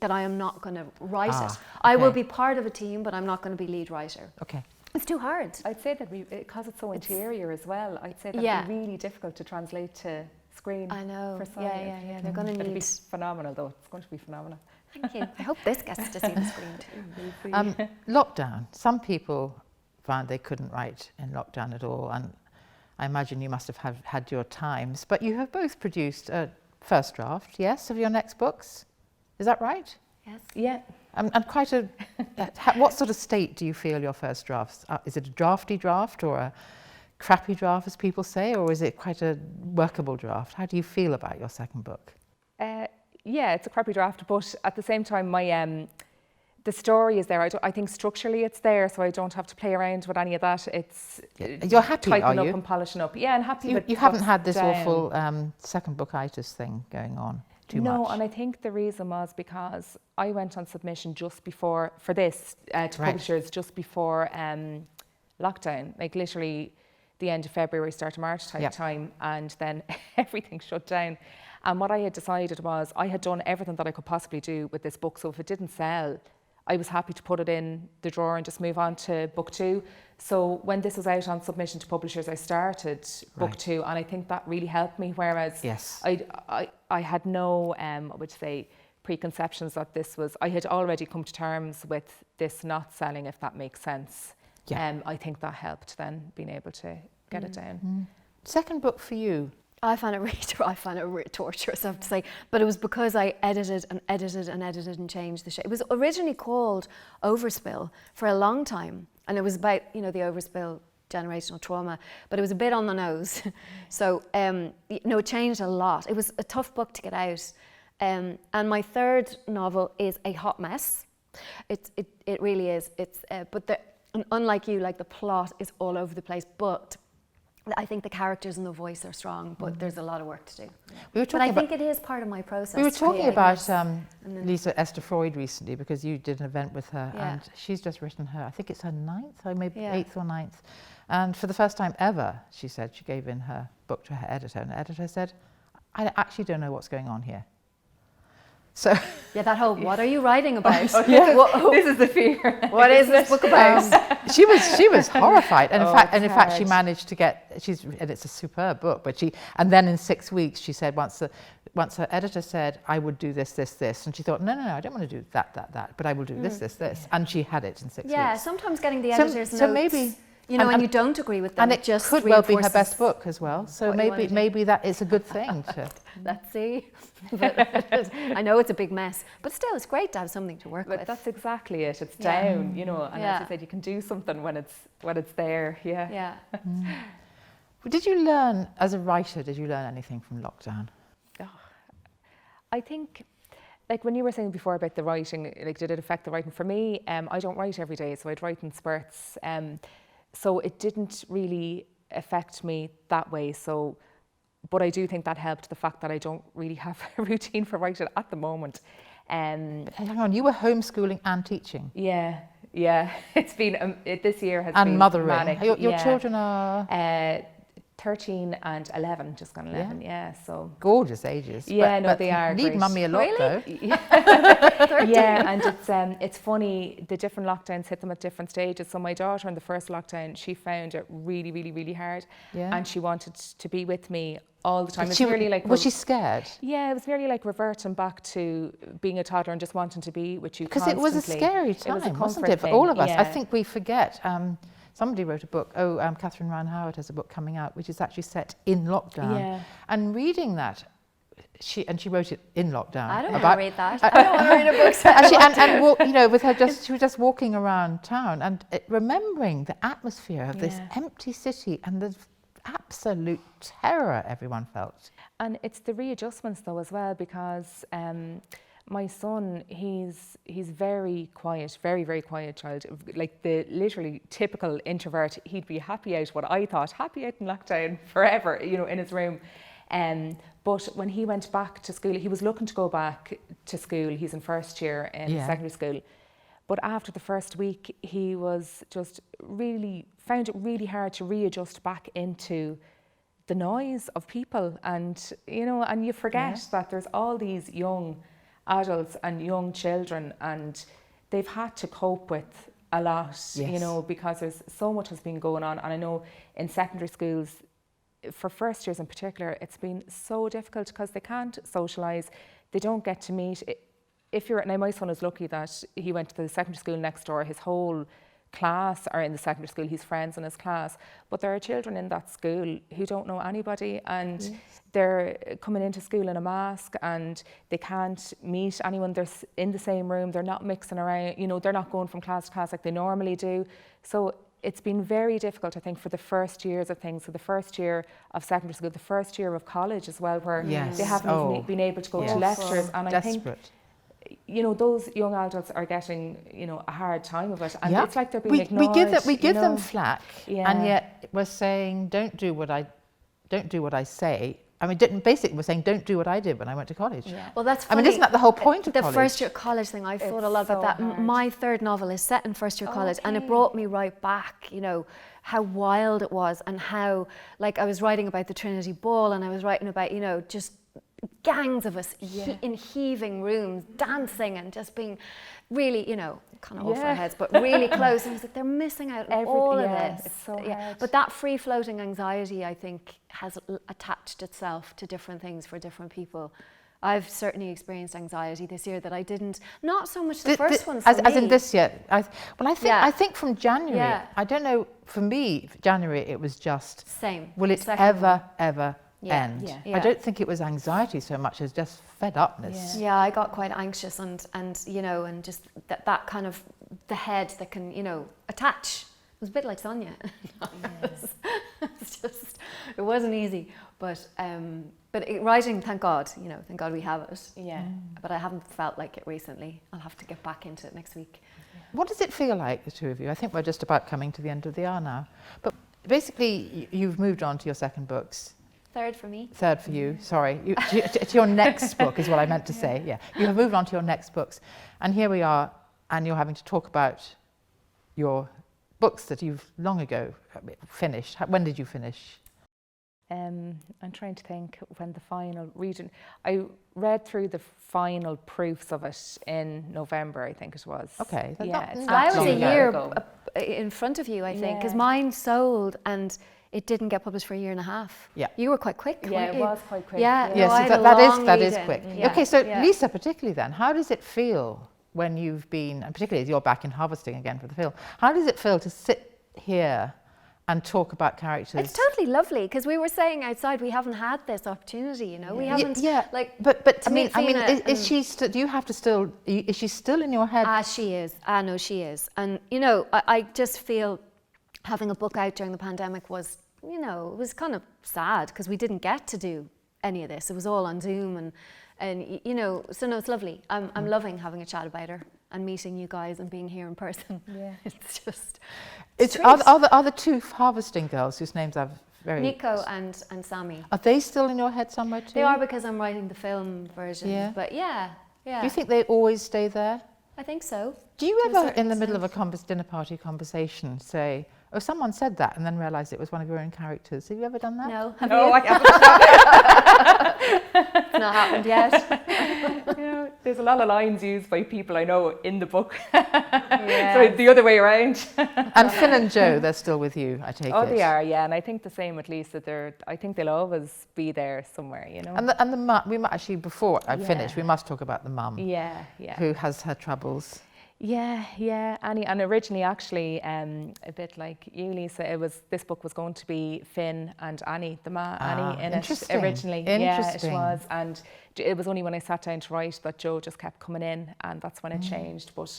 that I am not going to write it. I will be part of a team, but I'm not going to be lead writer. Okay. It's too hard. I'd say that because it's so interior as well, I'd say that'd be really difficult to translate to screen. I know. For some. Yeah. They're going to It'll need. be phenomenal, though. It's going to be phenomenal. Thank you. I hope this gets to see the screen too. Lockdown. Some people found they couldn't write in lockdown at all, and I imagine you must have had your times, but you have both produced a first draft, yes, of your next books. Is that right? Yes. Yeah. And quite a, what sort of state do you feel your first drafts? Is it a drafty draft or a crappy draft, as people say, or is it quite a workable draft? How do you feel about your second book? Yeah, it's a crappy draft, but at the same time, my the story is there. I think structurally it's there, so I don't have to play around with any of that. It's You're happy, are tightening you? up and polishing up. Yeah, and happy. You haven't had this awful second bookitis thing going on too much. No, and I think the reason was because I went on submission just before, for this, to publishers just before lockdown, like literally the end of February, start of March type time, and then everything shut down. And what I had decided was I had done everything that I could possibly do with this book, so if it didn't sell, I was happy to put it in the drawer and just move on to book two. So when this was out on submission to publishers, I started book two, and I think that really helped me. Whereas I had no, what would you say, preconceptions that this was. I had already come to terms with this not selling, if that makes sense. Yeah. I think that helped then being able to get it down. Second book for you. I found it really torturous, I have to say, but it was because I edited and changed the shape. It was originally called Overspill for a long time, and it was about, you know, the overspill, generational trauma, but it was a bit on the nose. So, you know, it changed a lot. It was a tough book to get out. And my third novel is a hot mess. It really is. It's but unlike you, like the plot is all over the place, but I think the characters and the voice are strong, but there's a lot of work to do. We were But I talking think it is part of my process. We were talking about then- Lisa Esther Freud recently, because you did an event with her, Yeah. and she's just written her, I think it's her 9th, or maybe Yeah. 8th or 9th. And for the first time ever, she said, she gave in her book to her editor, and the editor said, I actually don't know what's going on here. So Yeah, that whole, what are you writing about? This is the fear. What is this book about? she was horrified, and in fact she hard. managed to get, and it's a superb book, but and then in 6 weeks she said, once her editor said, I would do this, and she thought, no, I don't want to do that, but I will do this, and she had it in 6 weeks. Yeah, sometimes getting the editor's So notes, maybe, you know, and you don't agree with them, and it just could well be her reinforces best book as well. So what you wanna do. maybe that is a good thing. Let's see. But I know it's a big mess, but still, it's great to have something to work But with. that's exactly it. It's Yeah. down, you know, and Yeah. as you said, you can do something when it's there. Yeah. Yeah. Did you learn, as a writer, anything from lockdown? I think, like when you were saying before about the writing, like did it affect the writing? For me, I don't write every day, so I'd write in spurts. So it didn't really affect me that way. So, but I do think that helped, the fact that I don't really have a routine for writing at the moment. Hang on, you were homeschooling and teaching. Yeah. It's been, this year has And been mothering. manic. Your children are 13 and 11, just gone 11, yeah, so. gorgeous ages. Yeah, but they are need great. mummy a lot, Really? though. Yeah, and it's funny, the different lockdowns hit them at different stages. So my daughter in the first lockdown, she found it really, really, really hard. Yeah. And she wanted to be with me all the time. But It's nearly like was she scared? Yeah, it was nearly like reverting back to being a toddler and just wanting to be with you Because it was a scary It was a time, wasn't comfort it, for thing, all of us? I yeah. think we forget. Somebody wrote a book, Catherine Ryan Howard has a book coming out, which is actually set in lockdown. Yeah. And reading that, she wrote it in lockdown. I don't want to read that. I don't want to read a book. With her she was just walking around town and remembering the atmosphere of this empty city and the absolute terror everyone felt. And it's the readjustments though as well, because my son, he's very quiet, very, very quiet child. Like the literally typical introvert, he'd be happy out, what I thought, happy out in lockdown forever, you know, in his room. But when he went back to school, he was looking to go back to school. He's in first year in secondary school. But after the first week, he was just found it really hard to readjust back into the noise of people. And, you know, and you forget that there's all these young adults and young children, and they've had to cope with a lot, you know, because there's so much has been going on. And I know in secondary schools, for first years in particular, it's been so difficult because they can't socialise, they don't get to meet. Now my son is lucky that he went to the secondary school next door, his whole class are in the secondary school, he's friends in his class, but there are children in that school who don't know anybody, and they're coming into school in a mask and they can't meet anyone. They're in the same room, they're not mixing around, you know, they're not going from class to class like they normally do. So it's been very difficult, I think, for the first years of things. So the first year of secondary school, the first year of college as well, where they haven't even been able to go to lectures. And I think, you know, those young adults are getting, you know, a hard time of it, and it's like they're being ignored. We give you them know? flack, and yet we're saying, don't do what I say. I mean, basically we're saying, don't do what I did when I went to college. Yeah. Well, that's I funny. mean, isn't that the whole point of the college? first year college thing? I've thought a lot about that. hard. My third novel is set in first year college, and it brought me right back, you know, how wild it was, and how, like, I was writing about the Trinity Ball, and I was writing about, you know, just gangs of us in heaving rooms, dancing and just being really, you know, kind of off our heads, but really close. And I was like, they're missing out on all of this. It's so hard. But that free-floating anxiety, I think, has attached itself to different things for different people. I've certainly experienced anxiety this year that I didn't, not so much the first ones for as in me. this year. I think from January, I don't know, for me, January, it was just, Same. will it Second one. ever end? Yeah. I don't think it was anxiety so much as just fed upness. Yeah, I got quite anxious and you know, and just that kind of the head that can, you know, attach. It was a bit like Sonia. It wasn't easy, but writing, thank God we have it. Yeah. But I haven't felt like it recently. I'll have to get back into it next week. What does it feel like, the two of you? I think we're just about coming to the end of the hour now. But basically, you've moved on to your second books. Third for me. Third for you, sorry. To your next book is what I meant to say, yeah. You have moved on to your next books. And here we are, and you're having to talk about your books that you've long ago finished. When did you finish? I'm trying to think when the final reading. I read through the final proofs of it in November, I think it was. Okay. I was a year in front of you, I think, because mine sold and it didn't get published for a year and a half. Yeah. You were quite quick. Yeah, it was quite quick. Yeah. Yes, No, that is quick. Yeah. Okay, so Lisa, particularly then, how does it feel when you've been, and particularly as you're back in harvesting again for the film, how does it feel to sit here and talk about characters? It's totally lovely, because we were saying outside we haven't had this opportunity, you know. We haven't, like. But to I mean, Fiona, is she still? Do you have to still? Is she still in your head? She is. No, she is. And you know, I just feel having a book out during the pandemic was, you know, it was kind of sad because we didn't get to do any of this. It was all on Zoom, and you know, so no, it's lovely. I'm loving having a chat about her and meeting you guys and being here in person. Yeah, it's just. Are the two harvesting girls whose names I've very... Nico and Sammy. Are they still in your head somewhere too? They are, because I'm writing the film version. Yeah. But yeah. Do you think they always stay there? I think so. Do you ever, in the middle of a dinner party conversation, say, oh, someone said that, and then realise it was one of your own characters? Have you ever done that? No. No, I haven't. It's not happened yet. You know, there's a lot of lines used by people I know in the book. So the other way around. And Finn and Joe, they're still with you, I take it. Oh, they are, yeah, and I think the same at least, that I think they'll always be there somewhere, you know. And the mum, we might actually, before I finish, we must talk about the mum. Yeah. Who has her troubles. Yeah, Annie, and originally actually, a bit like you, Lisa, this book was going to be Finn and Annie, the ma Annie in it originally. Yeah, it was, and it was only when I sat down to write that Joe just kept coming in, and that's when it changed. But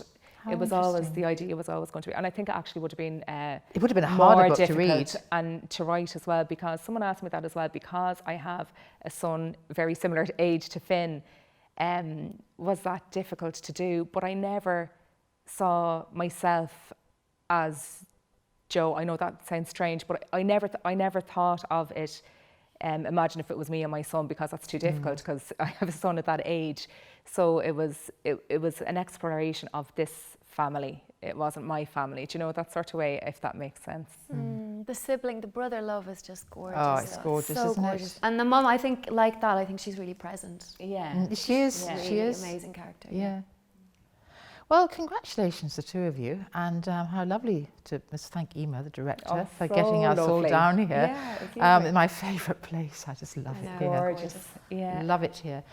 it was always, the idea was always going to be, and I think it actually would have been it would have been a harder book to read and to write as well, because someone asked me that as well, because I have a son very similar age to Finn. Was that difficult to do? But I never saw myself as Joe. I know that sounds strange, but I never thought of it. Imagine if it was me and my son, because that's too difficult, because I have a son at that age. So it was an exploration of this family. It wasn't my family. Do you know, that sort of way, if that makes sense? The brother love is just gorgeous. Oh, it's gorgeous, so isn't gorgeous. it? And the mum, I think, like that, I think she's really present. Yeah. She is. Really She is. Amazing character. Yeah. Well, congratulations, the two of you, and how lovely to thank Emma, the director, for getting us all down here. Yeah, my favourite place. I just love it here. Gorgeous. Yeah. Love it here.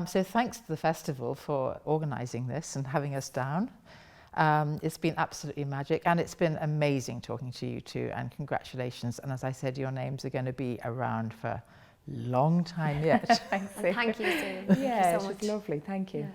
So thanks to the festival for organising this and having us down. It's been absolutely magic, and it's been amazing talking to you two, and congratulations. And as I said, your names are going to be around for a long time yet. Thank you, Sue. Yeah, so it was lovely. Thank you. Yeah.